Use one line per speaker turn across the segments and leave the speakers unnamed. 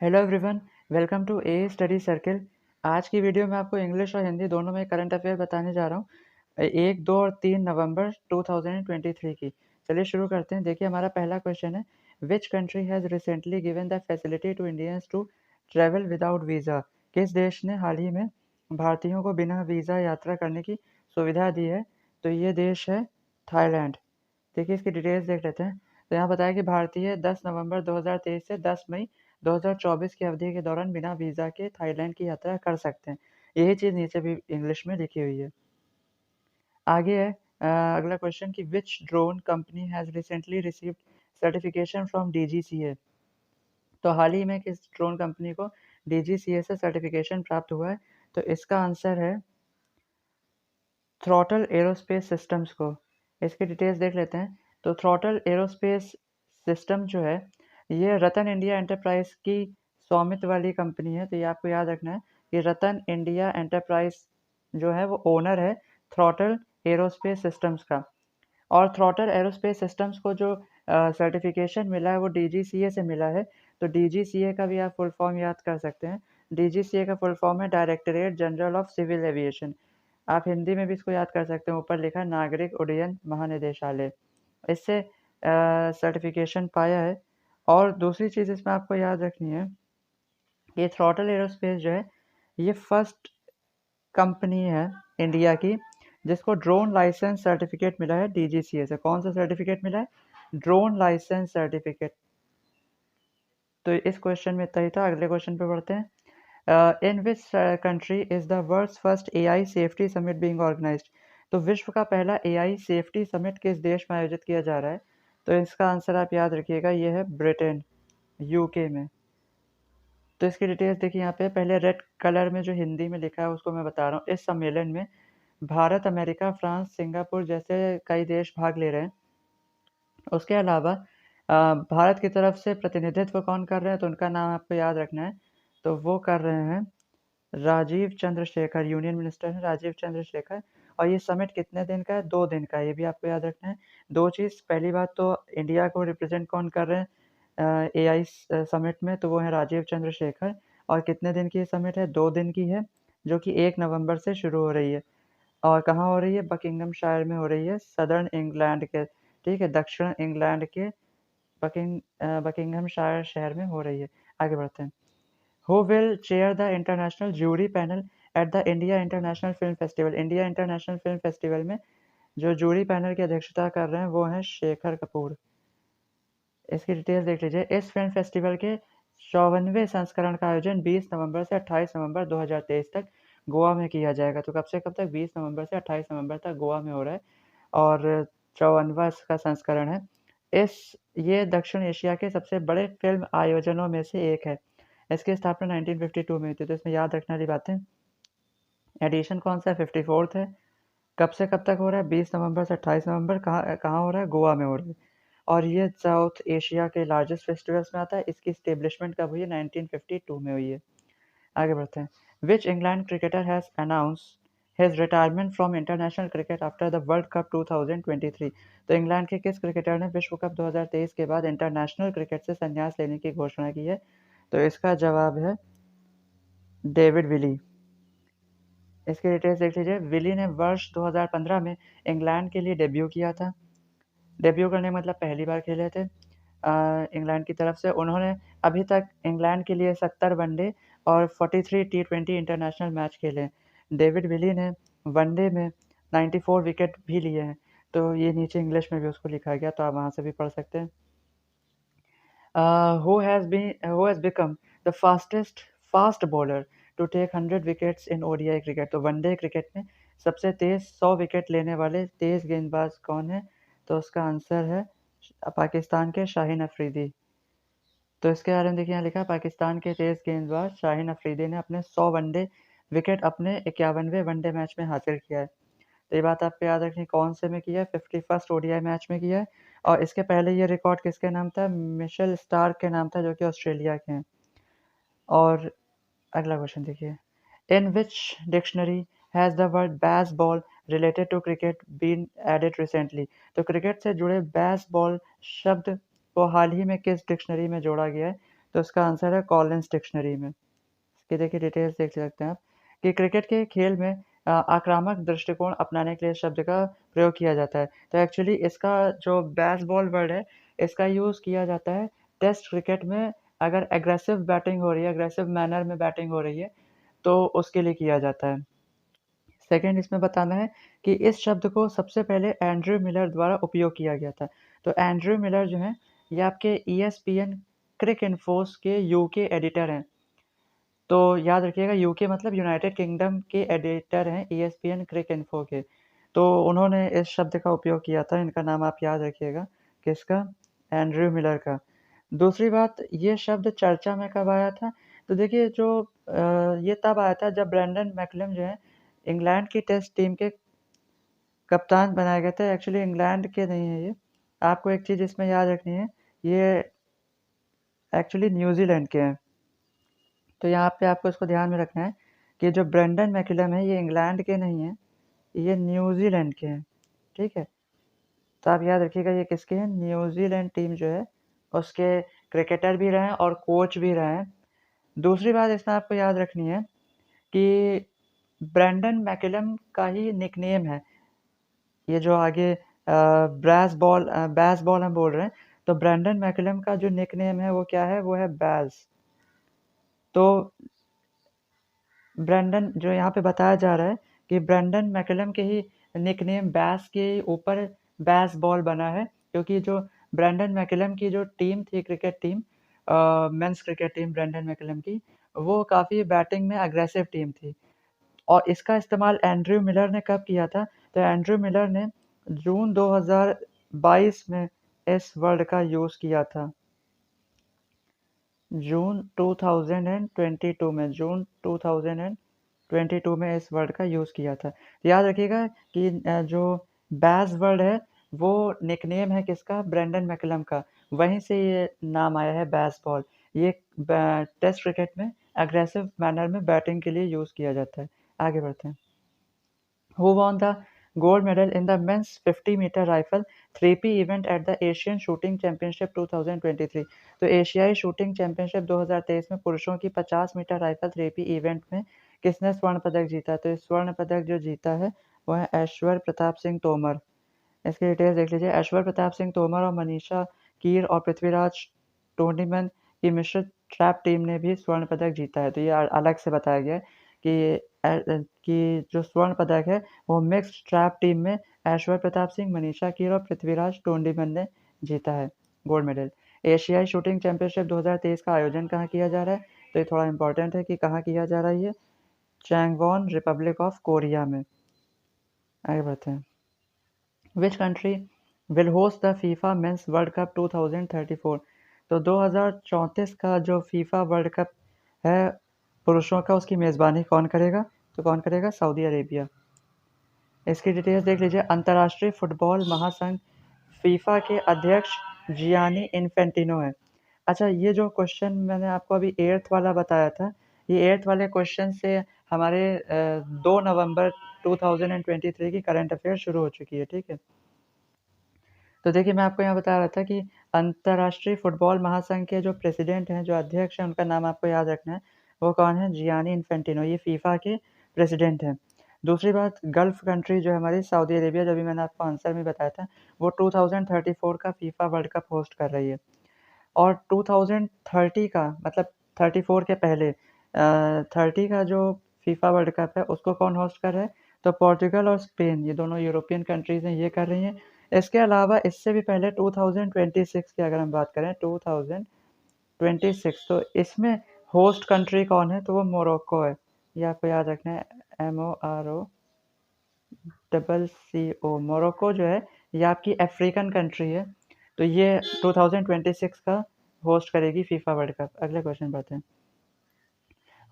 Hello everyone, welcome to a study circle. आज की video में आपको इंग्लिश और हिंदी दोनों में करंट अफेयर बताने जा रहा हूँ 1, 2 और 3 नवंबर 2023 की। चलिए शुरू करते हैं। देखिए, हमारा पहला क्वेश्चन है, which country has recently given the facility to Indians to travel without visa. किस देश ने हाल ही में भारतीयों को बिना वीज़ा यात्रा करने की सुविधा दी है? तो ये देश है थाईलैंड। देखिए, इसकी डिटेल्स देख लेते हैं। तो यहाँ बताया कि भारतीय 10 नवंबर 2023 से 10 मई 2024 की अवधि के दौरान बिना वीज़ा के थाईलैंड की यात्रा कर सकते हैं। यही चीज़ नीचे भी इंग्लिश में लिखी हुई है। आगे है अगला क्वेश्चन कि which drone company has recently received certification from DGCA. तो हाल ही में किस ड्रोन कंपनी को डीजीसीए से सर्टिफिकेशन प्राप्त हुआ है? तो इसका आंसर है थ्रॉटल एरोस्पेस सिस्टम्स को। इसकी डिटेल्स देख लेते हैं। तो थ्रॉटल एरोस्पेस सिस्टम जो है, ये रतन इंडिया एंटरप्राइज की स्वामित्व वाली कंपनी है। तो ये आपको याद रखना है कि रतन इंडिया एंटरप्राइज जो है वो ओनर है थ्रॉटल एरोस्पेस सिस्टम्स का। और थ्रॉटल एरोस्पेस सिस्टम्स को जो सर्टिफिकेशन मिला है वो डीजीसीए से मिला है। तो डीजीसीए का भी आप फुल फॉर्म याद कर सकते हैं। डीजीसीए का फुल फॉर्म है directorate general of civil aviation. आप हिंदी में भी इसको याद कर सकते हैं, ऊपर लिखा है नागरिक उड्डयन महानिदेशालय। इससे सर्टिफिकेशन पाया है। और दूसरी चीज़ इसमें आपको याद रखनी है, ये थ्रॉटल एरोस्पेस जो है, ये फर्स्ट कंपनी है इंडिया की जिसको ड्रोन लाइसेंस सर्टिफिकेट मिला है डीजीसीए से। कौन सा सर्टिफिकेट मिला है? Drone licence certificate. तो इस क्वेश्चन में इतना ही था। अगले क्वेश्चन पे बढ़ते हैं। In which country is the world's first AI safety summit being organised. तो विश्व का पहला एआई सेफ्टी समिट किस देश में आयोजित किया जा रहा है? तो इसका आंसर आप याद रखिएगा, ये है ब्रिटेन, यूके में। तो इसकी डिटेल्स देखिए यहाँ पे। पहले रेड कलर में जो हिंदी में लिखा है उसको मैं बता रहा हूँ। इस सम्मेलन में भारत, अमेरिका, फ्रांस, सिंगापुर जैसे कई देश भाग ले रहे हैं। उसके अलावा भारत की तरफ से प्रतिनिधित्व कौन कर रहे हैं? तो उनका नाम आपको याद रखना है। तो वो कर रहे हैं राजीव चंद्रशेखर, यूनियन मिनिस्टर हैं राजीव चंद्रशेखर। और ये समिट कितने दिन का है? 2 दिन का है। ये भी आपको याद रखना है। दो चीज़, पहली बात तो इंडिया को रिप्रेजेंट कौन कर रहे हैं एआई समिट में? तो वो है राजीव चंद्रशेखर। और कितने दिन की ये समिट है? 2 दिन की है, जो कि 1 नवंबर से शुरू हो रही है। और कहाँ हो रही है? बकिंगम शायर में हो रही है, सदर्न इंग्लैंड के, ठीक है, दक्षिण इंग्लैंड के बकिंगम शायर शहर में हो रही है। आगे बढ़ते हैं। Who will chair the international jury panel at the India International Film Festival? India international film festival में जो जूरी पैनल की अध्यक्षता कर रहे हैं वो हैं शेखर कपूर। इसकी डिटेल्स देख लीजिए। इस फिल्म फेस्टिवल के 54वें संस्करण का आयोजन 20 नवंबर से 28 नवंबर 2023 तक गोवा में किया जाएगा। तो कब से कब तक? 20 नवंबर से 28 नवंबर तक गोवा में हो रहा है। और 54वां इसका संस्करण है। ये दक्षिण एशिया के सबसे बड़े फिल्म आयोजनों में से एक है। इसकी स्थापना 1952 में हुई थी। तो इसमें याद रखने वाली बातें, एडिशन कौन सा है? 54th है। कब से कब तक हो रहा है? 20 नवंबर से 28 नवंबर। कहाँ कहाँ हो रहा है? गोवा में हो रहा है। और ये साउथ एशिया के लार्जेस्ट फेस्टिवल्स में आता है। इसकी स्टेब्लिशमेंट कब हुई है? 1952 में हुई है। आगे बढ़ते हैं। Which England cricketer has announce his retirement from international cricket after the world cup 2023। तो इंग्लैंड के किस क्रिकेटर ने विश्व कप 2023 के बाद इंटरनेशनल क्रिकेट से संन्यास लेने की घोषणा की है? तो इसका जवाब है डेविड विली। इसके डिटेल्स देख लीजिए। विली ने वर्ष 2015 में इंग्लैंड के लिए डेब्यू किया था। डेब्यू करने का मतलब पहली बार खेले थे इंग्लैंड की तरफ से। उन्होंने अभी तक इंग्लैंड के लिए 70 वनडे और 43 टी20 इंटरनेशनल मैच खेले हैं। डेविड विली ने वनडे में 94 विकेट भी लिए हैं। तो ये नीचे इंग्लिश में भी उसको लिखा गया, तो आप वहाँ से भी पढ़ सकते हैं। Who has become the fastest fast bowler to take 100 wickets in ODI cricket? तो वनडे क्रिकेट में सबसे तेज 100 विकेट लेने वाले तेज गेंदबाज कौन है? तो उसका आंसर है पाकिस्तान के शाहीन अफरीदी। तो इसके बारे में देखिए, यहाँ लिखा है पाकिस्तान के तेज गेंदबाज शाहीन अफरीदी ने अपने 100 वनडे विकेट अपने 51वें वनडे मैच में हासिल किया है। तो ये बात आपको याद रखनी, कौन से में किया है? 51st ओडीआई मैच में किया है। और इसके पहले ये रिकॉर्ड किसके नाम था? मिशेल स्टार्क के नाम था, जो कि ऑस्ट्रेलिया के हैं। और अगला क्वेश्चन देखिए। In which dictionary has the word Bazball related to cricket been added recently? तो क्रिकेट से जुड़े बैस बॉल शब्द को हाल ही में किस डिक्शनरी में जोड़ा गया है? तो इसका आंसर है कॉलिन्स डिक्शनरी में। इसकी देखिए डिटेल्स देख सकते हैं आप कि क्रिकेट के खेल में आक्रामक दृष्टिकोण अपनाने के लिए इस शब्द का प्रयोग किया जाता है। तो एक्चुअली इसका जो बेसबॉल वर्ड है, इसका यूज़ किया जाता है टेस्ट क्रिकेट में। अगर एग्रेसिव बैटिंग हो रही है, एग्रेसिव मैनर में बैटिंग हो रही है, तो उसके लिए किया जाता है। सेकंड इसमें बताना है कि इस शब्द को सबसे पहले एंड्रयू मिलर द्वारा उपयोग किया गया था। तो एंड्रयू मिलर जो हैं, ये आपके ईएसपीएन क्रिक इन्फोस के यूके एडिटर हैं। तो याद रखिएगा, यूके मतलब यूनाइटेड किंगडम के एडिटर हैं ईएसपीएन क्रिक इन्फो के। तो उन्होंने इस शब्द का उपयोग किया था। इनका नाम आप याद रखिएगा, किसका? एंड्रयू मिलर का। दूसरी बात, ये शब्द चर्चा में कब आया था? तो देखिए जो ये तब आया था जब ब्रेंडन मैकलम जो है इंग्लैंड की टेस्ट टीम के कप्तान बनाए गए थे। एक्चुअली इंग्लैंड के नहीं है ये। आपको एक चीज़ इसमें याद रखनी है, ये एक्चुअली न्यूज़ीलैंड के हैं। तो यहाँ पे आपको इसको ध्यान में रखना है कि जो ब्रेंडन मैकलम है, ये इंग्लैंड के नहीं हैं, ये न्यूज़ीलैंड के हैं, ठीक है? तो आप याद रखिएगा ये किसके हैं? न्यूज़ीलैंड टीम जो है, उसके क्रिकेटर भी रहे हैं और कोच भी रहे हैं। दूसरी बात इसमें आपको याद रखनी है कि ब्रेंडन मैकलम का ही निकनेम है ये जो आगे बेसबॉल हम बोल रहे हैं, तो ब्रेंडन मैकलम का जो निकनेम है वो क्या है? वो है बैज़। तो ब्रेंडन जो यहाँ पे बताया जा रहा है कि ब्रेंडन मैकलम के ही निकनेम बैस के ऊपर बेसबॉल बना है, क्योंकि जो ब्रेंडन मैकलम की जो टीम थी, cricket team, men's cricket team Brendon McCullum की, वो काफ़ी बैटिंग में अग्रेसिव टीम थी। और इसका इस्तेमाल एंड्रयू मिलर ने कब किया था? तो एंड्रयू मिलर ने जून 2022 में इस वर्ड का यूज़ किया था। जून 2022 में, जून 2022 में इस वर्ड का यूज़ किया था। याद रखिएगा कि जो बैज़ वर्ड है, वो निकनेम है किसका? ब्रेंडन मैकलम का। वहीं से ये नाम आया है बेसबॉल। ये टेस्ट क्रिकेट में अग्रेसिव मैनर में बैटिंग के लिए यूज़ किया जाता है। आगे बढ़ते हैं। Who won the gold medal in the men's 50-meter rifle 3P event at the Asian Shooting Championship 2023? तो एशियाई शूटिंग चैंपियनशिप 2023 में पुरुषों की 50 मीटर राइफल 3P इवेंट में किसने स्वर्ण पदक जीता? तो इस स्वर्ण पदक जो जीता है वो है ऐश्वर्य प्रताप सिंह तोमर। इसकी डिटेल्स देख लीजिए। ऐश्वर्य प्रताप सिंह तोमर और मनीषा कीर और पृथ्वीराज टूर्नीमन की मिश्रित ट्रैप टीम ने भी स्वर्ण पदक जीता है। तो ये अलग से बताया गया है कि जो स्वर्ण पदक है वो मिक्स्ड ट्रैप टीम में ऐश्वर्य प्रताप सिंह, मनीषा कीर और पृथ्वीराज टूर्नीमन ने जीता है गोल्ड मेडल। एशियाई शूटिंग चैंपियनशिप 2023 का आयोजन कहाँ किया जा रहा है? तो ये थोड़ा इंपॉर्टेंट है कि कहाँ किया जा रहा है ये? चैंगवॉन, रिपब्लिक ऑफ कोरिया में। आगे बढ़ते हैं। Which country will host the FIFA Men's World Cup 2034? तो 2034 का जो फीफा वर्ल्ड कप है पुरुषों का, उसकी मेज़बानी कौन करेगा? तो कौन करेगा? Saudi Arabia. इसकी डिटेल्स देख लीजिए। अंतर्राष्ट्रीय फुटबॉल महासंघ फीफा के अध्यक्ष जियानी इन्फेंटिनो है। अच्छा, ये जो क्वेश्चन मैंने आपको अभी 8th वाला बताया था, ये 8th वाले क्वेश्चन से हमारे 2 नवंबर 2023 की करंट अफेयर शुरू हो चुकी है, ठीक है? तो देखिए, मैं आपको यहाँ बता रहा था कि अंतर्राष्ट्रीय फुटबॉल महासंघ के जो प्रेसिडेंट हैं, जो अध्यक्ष हैं, उनका नाम आपको याद रखना है। वो कौन है? Gianni Infantino. ये फीफा के प्रेसिडेंट हैं। दूसरी बात, गल्फ कंट्री जो है हमारी सऊदी अरेबिया, जो अभी मैंने आपको आंसर में बताया था, वो 2034 का फीफा वर्ल्ड कप होस्ट कर रही है। और 2030 का मतलब 34 के पहले 30 का जो फीफा वर्ल्ड कप है, उसको कौन होस्ट कर रहा है? तो पोर्चुगल और स्पेन, ये दोनों यूरोपियन कंट्रीज़ हैं, ये कर रही हैं। इसके अलावा इससे भी पहले 2026 की अगर हम बात करें, 2026, तो इसमें होस्ट कंट्री कौन है? तो वो मोरक्को है। ये आपको याद रखना है, MOROCCO। मोरक्को जो है ये आपकी अफ्रीकन कंट्री है। तो ये 2026 का होस्ट करेगी फीफा वर्ल्ड कप। अगले क्वेश्चन बढ़ते हैं।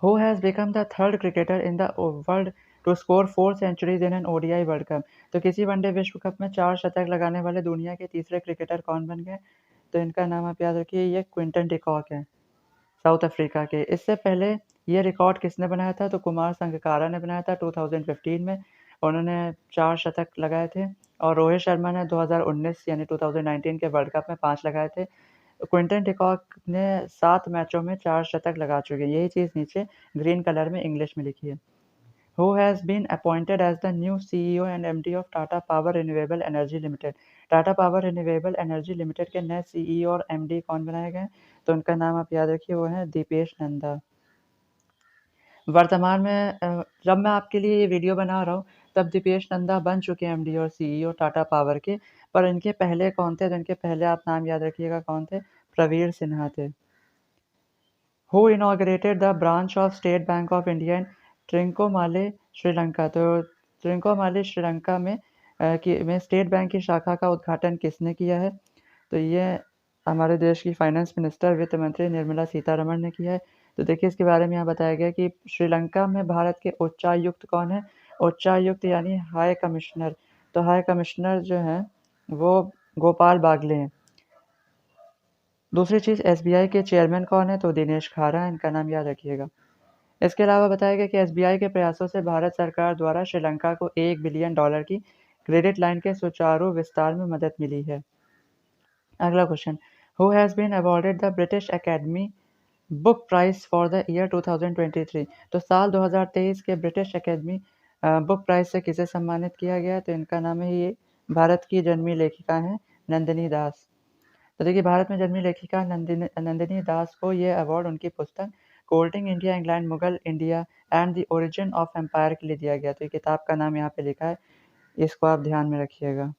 Who has become the third cricketer in the world to score 4 centuries in an ODI world cup? तो किसी वनडे विश्व कप में 4 शतक लगाने वाले दुनिया के तीसरे क्रिकेटर कौन बन गए? तो इनका नाम आप याद रखिए, ये क्विंटन डिकॉक है, साउथ अफ्रीका के। इससे पहले ये रिकॉर्ड किसने बनाया था? तो कुमार संगकारा ने बनाया था 2015 में। उन्होंने 4 शतक लगाए थे। और रोहित शर्मा ने 2019 यानी 2019 के वर्ल्ड कप में 5 लगाए थे। क्विंटन डिकॉक ने 7 मैचों में 4 शतक लगा चुके हैं। यही चीज़ नीचे ग्रीन कलर में इंग्लिश में लिखी है। Who has been appointed as the new CEO and MD of Tata Power Renewable Energy Limited? Tata power renewable energy limited के नए सीईओ और एमडी कौन बनाए गए? तो उनका नाम आप याद रखिए, वो है दीपेश नंदा। वर्तमान में जब मैं आपके लिए ये वीडियो बना रहा हूँ तब दीपेश नंदा बन चुके हैं एमडी और सीईओ टाटा पावर के, पर इनके पहले कौन थे? तो इनके पहले आप नाम याद रखिएगा कौन थे? प्रवीर सिन्हा थे। Who inaugurated the branch of State Bank of India in Trincomalee, Sri Lanka? तो ट्रिंकोमाली श्रीलंका में स्टेट बैंक की शाखा का उद्घाटन किसने किया है? तो ये हमारे देश की फाइनेंस मिनिस्टर वित्त मंत्री निर्मला सीतारमण ने किया है। तो देखिए इसके बारे में यहाँ बताया गया कि श्रीलंका में भारत के उच्चायुक्त कौन है? उच्चायुक्त यानी हाई कमिश्नर। तो हाई कमिश्नर जो हैं वो गोपाल बागले हैं। दूसरी चीज़, एसबीआई के चेयरमैन कौन है? तो दिनेश खारा, इनका नाम याद रखिएगा। इसके अलावा बताया गया कि एसबीआई के प्रयासों से भारत सरकार द्वारा श्रीलंका को $1 बिलियन की क्रेडिट लाइन के सुचारू विस्तार में मदद मिली है। अगला question, who has been awarded the British academy book prize for the year 2023? तो साल 2023 के ब्रिटिश एकेडमी बुक प्राइज से किसे सम्मानित किया गया? तो इनका नाम है, ये भारत की जन्मी लेखिका हैं नंदिनी दास। तो देखिए भारत में जन्मी लेखिका नंदिनी दास को ये अवार्ड उनकी पुस्तक courting India England Mughal India and the origin of empire के लिए दिया गया। तो ये किताब का नाम यहाँ पे लिखा है, इसको आप ध्यान में रखिएगा।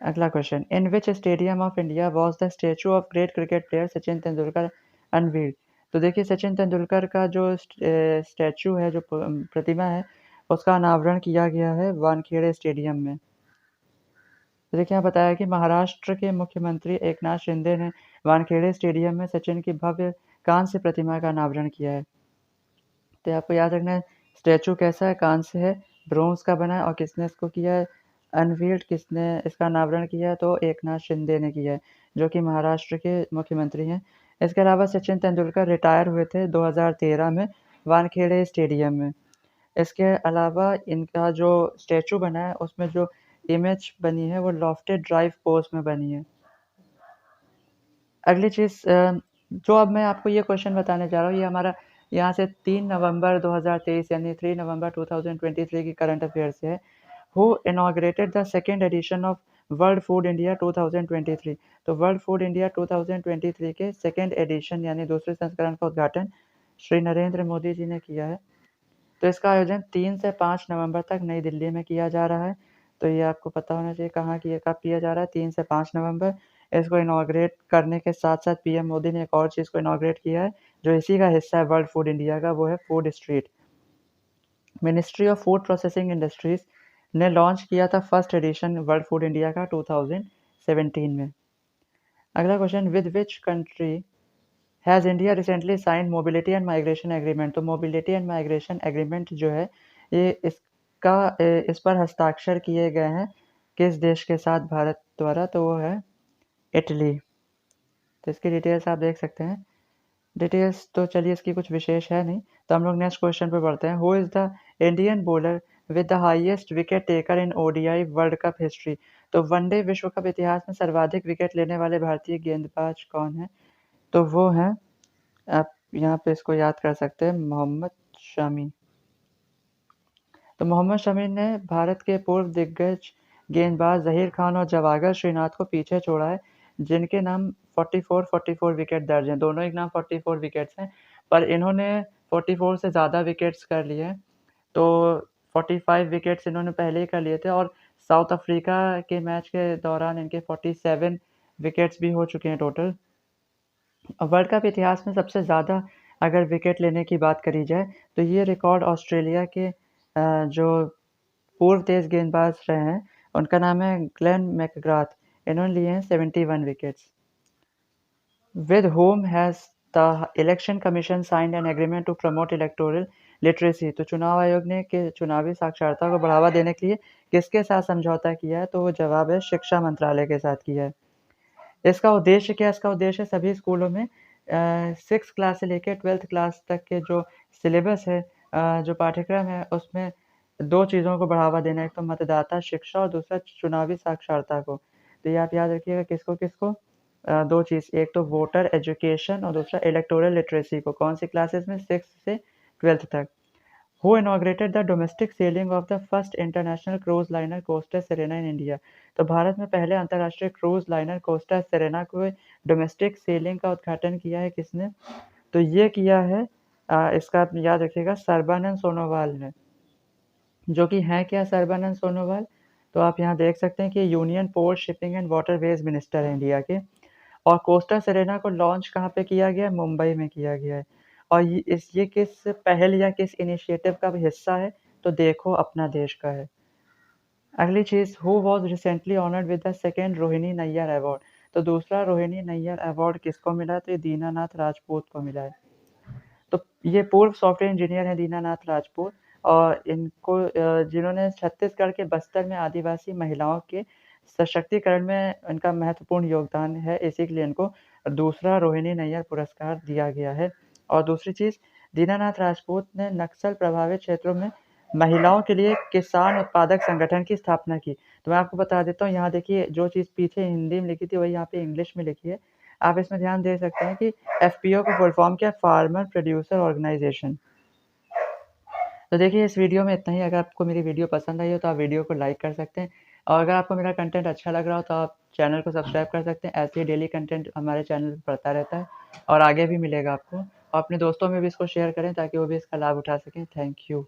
अगला question, in which stadium of India was the statue of great cricket player Sachin Tendulkar unveiled? तो देखिए सचिन तेंदुलकर का जो स्टैचू है, जो प्रतिमा है, उसका अनावरण किया गया है वानखेड़े स्टेडियम में। तो देखिए यहाँ बताया कि महाराष्ट्र के मुख्यमंत्री एकनाथ शिंदे ने वानखेड़े स्टेडियम में सचिन की भव्य कांस्य प्रतिमा का अनावरण किया है। तो आपको याद रखना है स्टैचू कैसा है, कांस्य है, ब्रोंज का बना है, और किसने इसको किया है अनवील्ड, किसने इसका अनावरण किया है? तो एकनाथ शिंदे ने किया है, जो कि महाराष्ट्र के मुख्यमंत्री हैं। इसके अलावा सचिन तेंदुलकर रिटायर हुए थे 2013 में वानखेड़े स्टेडियम में। इसके अलावा इनका जो स्टैचू बना है उसमें जो इमेज बनी है वो लॉफ्टेड ड्राइव पोज में बनी है। अगली चीज़ जो अब मैं आपको ये क्वेश्चन बताने जा रहा हूँ, ये हमारा यहाँ से 3 नवंबर 2023 यानी 3 नवंबर 2023 की करंट अफेयर से है। Who inaugurated the second edition of world food India 2023? तो वर्ल्ड फूड इंडिया 2023 के सेकेंड एडिशन यानी दूसरे संस्करण का उद्घाटन श्री नरेंद्र मोदी जी ने किया है। तो इसका आयोजन 3 से 5 नवंबर तक नई दिल्ली में किया जा रहा है। तो ये आपको पता होना चाहिए कहाँ किया, कब किया जा रहा है, 3 से 5 नवंबर। इसको इनॉग्रेट करने के साथ-साथ पीएम मोदी ने एक और चीज़ को इनॉग्रेट किया है, जो इसी का हिस्सा है वर्ल्ड फूड इंडिया का, वो है food street. Ministry of food processing industries ने लॉन्च किया था first edition world food India का 2017 में। अगला question, with which country has India recently signed mobility and migration agreement? तो मोबिलिटी एंड माइग्रेशन एग्रीमेंट जो है ये इस पर हस्ताक्षर किए गए हैं किस देश के साथ भारत द्वारा? तो वो है इटली। तो इसकी डिटेल्स आप देख सकते हैं। डिटेल्स तो चलिए इसकी कुछ विशेष है नहीं, तो हम लोग नेक्स्ट क्वेश्चन पे बढ़ते हैं। Who is the Indian bowler with the highest wicket taker in ODI world cup history? तो वनडे विश्व कप इतिहास में सर्वाधिक विकेट लेने वाले भारतीय गेंदबाज कौन हैं? तो वो हैं, आप यहाँ पे इसको याद कर सकते हैं, मोहम्मद शमी। तो मोहम्मद शमी ने भारत के पूर्व दिग्गज गेंदबाज ज़हीर खान और जवागर श्रीनाथ को पीछे छोड़ा है, जिनके नाम 44 विकेट दर्ज हैं। दोनों ही के नाम 44 विकेट्स हैं, पर इन्होंने 44 से ज़्यादा विकेट्स कर लिए हैं। तो 45 विकेट्स इन्होंने पहले ही कर लिए थे, और साउथ अफ्रीका के मैच के दौरान इनके 47 विकेट्स भी हो चुके हैं टोटल। वर्ल्ड कप इतिहास में सबसे ज़्यादा अगर विकेट लेने की बात करी जाए तो ये रिकॉर्ड ऑस्ट्रेलिया के जो पूर्व तेज गेंदबाज रहे हैं उनका नाम है ग्लेन मैकग्राथ। इन्होंने लिए हैं 71 wickets. With whom has the election commission signed an agreement to promote electoral literacy? तो चुनाव आयोग ने के चुनावी साक्षरता को बढ़ावा देने के लिए किसके साथ समझौता किया है? तो वो जवाब है शिक्षा मंत्रालय के साथ किया है। इसका उद्देश्य क्या है? इसका उद्देश्य सभी स्कूलों में 6th क्लास से लेकर 12th क्लास तक के जो सिलेबस है, जो पाठ्यक्रम है, उसमें 2 चीज़ों को बढ़ावा देना है, एक तो मतदाता शिक्षा और दूसरा चुनावी साक्षरता को। तो ये आप याद रखिएगा किसको-किसको? 2 चीज़, एक तो वोटर एजुकेशन और दूसरा इलेक्टोरल लिटरेसी को। कौन सी क्लासेस में? 6th से 12th तक। Who inaugurated the domestic selling of the first international cruise liner Costa Serena in India? तो भारत में पहले अंतर्राष्ट्रीय क्रूज लाइनर कोस्टा सेरेना को डोमेस्टिक सेलिंग का उद्घाटन किया है किसने? तो ये किया है इसका आप याद रखिएगा सर्बानंद सोनोवाल ने। जो कि हैं क्या सर्बानंद सोनोवाल? तो आप यहाँ देख सकते हैं कि union port shipping and waterways minister हैं इंडिया के। और कोस्टा सेरेना को लॉन्च कहाँ पे किया गया है? मुंबई में किया गया है। और ये किस पहल या किस इनिशिएटिव का हिस्सा है? तो देखो अपना देश का है। अगली चीज़, who was recently honoured with the second Rohini Nayyar award? तो दूसरा रोहिणी नैयर अवार्ड किसको मिला? तो ये दीनानाथ राजपूत को मिला है। तो ये पूर्व सॉफ्टवेयर इंजीनियर हैं दीनानाथ राजपूत, और इनको जिन्होंने छत्तीसगढ़ के बस्तर में आदिवासी महिलाओं के सशक्तिकरण में इनका महत्वपूर्ण योगदान है, इसी के लिए इनको दूसरा रोहिणी नैयर पुरस्कार दिया गया है। और दूसरी चीज़, दीनानाथ राजपूत ने नक्सल प्रभावित क्षेत्रों में महिलाओं के लिए किसान उत्पादक संगठन की स्थापना की। तो मैं आपको बता देता हूँ, यहाँ देखिए जो चीज़ पीछे हिंदी में लिखी थी वही यहाँ पे इंग्लिश में लिखी है। आप इसमें ध्यान दे सकते हैं कि एफपीओ को फुल फॉर्म क्या? Farmer producer organisation. तो देखिए इस वीडियो में इतना ही। अगर आपको मेरी वीडियो पसंद आई हो तो आप वीडियो को लाइक कर सकते हैं, और अगर आपको मेरा कंटेंट अच्छा लग रहा हो तो आप चैनल को सब्सक्राइब कर सकते हैं। ऐसे ही डेली कंटेंट हमारे चैनल पर पड़ता रहता है और आगे भी मिलेगा आपको। और अपने दोस्तों में भी इसको शेयर करें ताकि वो भी इसका लाभ उठा सकें। Thank you.